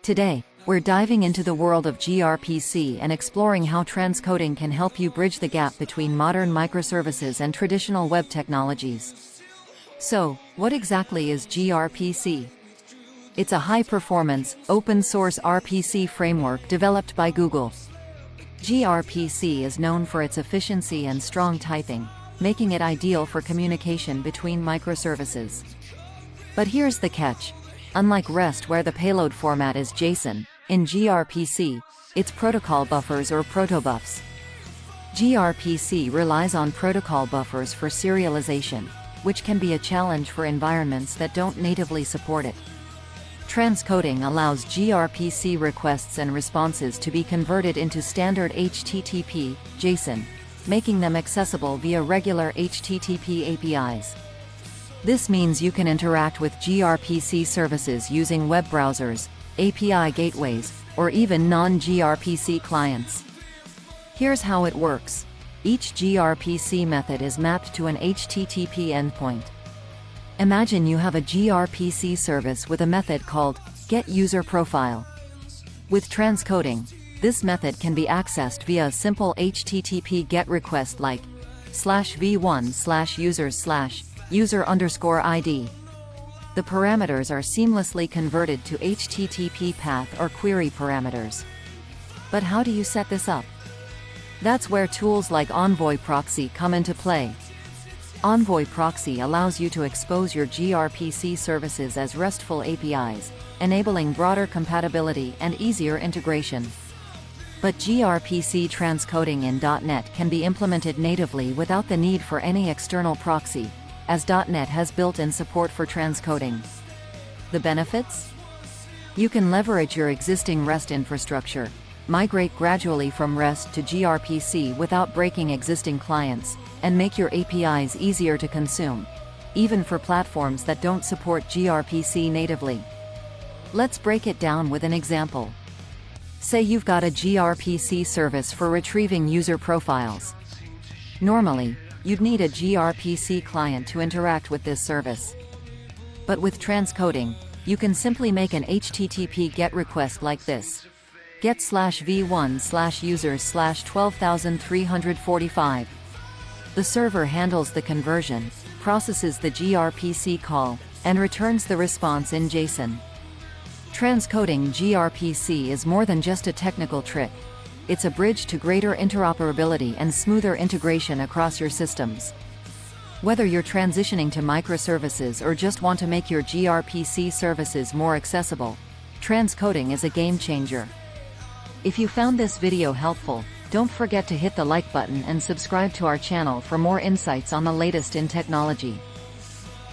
Today, we're diving into the world of gRPC and exploring how transcoding can help you bridge the gap between modern microservices and traditional web technologies. So, what exactly is gRPC? It's a high-performance, open-source RPC framework developed by Google. gRPC is known for its efficiency and strong typing, making it ideal for communication between microservices. But here's the catch. Unlike REST, where the payload format is JSON, in gRPC, it's protocol buffers or protobufs. gRPC relies on protocol buffers for serialization, which can be a challenge for environments that don't natively support it. Transcoding allows gRPC requests and responses to be converted into standard HTTP, JSON, making them accessible via regular HTTP APIs. This means you can interact with gRPC services using web browsers, API gateways, or even non-gRPC clients. Here's how it works. Each gRPC method is mapped to an HTTP endpoint. Imagine you have a gRPC service with a method called getUserProfile. With transcoding, this method can be accessed via a simple HTTP GET request like /v1/users/user_ID. The parameters are seamlessly converted to HTTP path or query parameters. But how do you set this up? That's where tools like Envoy Proxy come into play. Envoy Proxy allows you to expose your gRPC services as RESTful APIs, enabling broader compatibility and easier integration. But gRPC transcoding in .NET can be implemented natively without the need for any external proxy, as .NET has built-in support for transcoding. The benefits? You can leverage your existing REST infrastructure, migrate gradually from REST to gRPC without breaking existing clients, and make your APIs easier to consume, even for platforms that don't support gRPC natively. Let's break it down with an example. Say you've got a gRPC service for retrieving user profiles. Normally, you'd need a gRPC client to interact with this service. But with transcoding, you can simply make an HTTP GET request like this. get/v1/users/12345. The server handles the conversion, processes the gRPC call, and returns the response in JSON. Transcoding gRPC is more than just a technical trick. It's a bridge to greater interoperability and smoother integration across your systems. Whether you're transitioning to microservices or just want to make your gRPC services more accessible, transcoding is a game changer. If you found this video helpful, don't forget to hit the like button and subscribe to our channel for more insights on the latest in technology.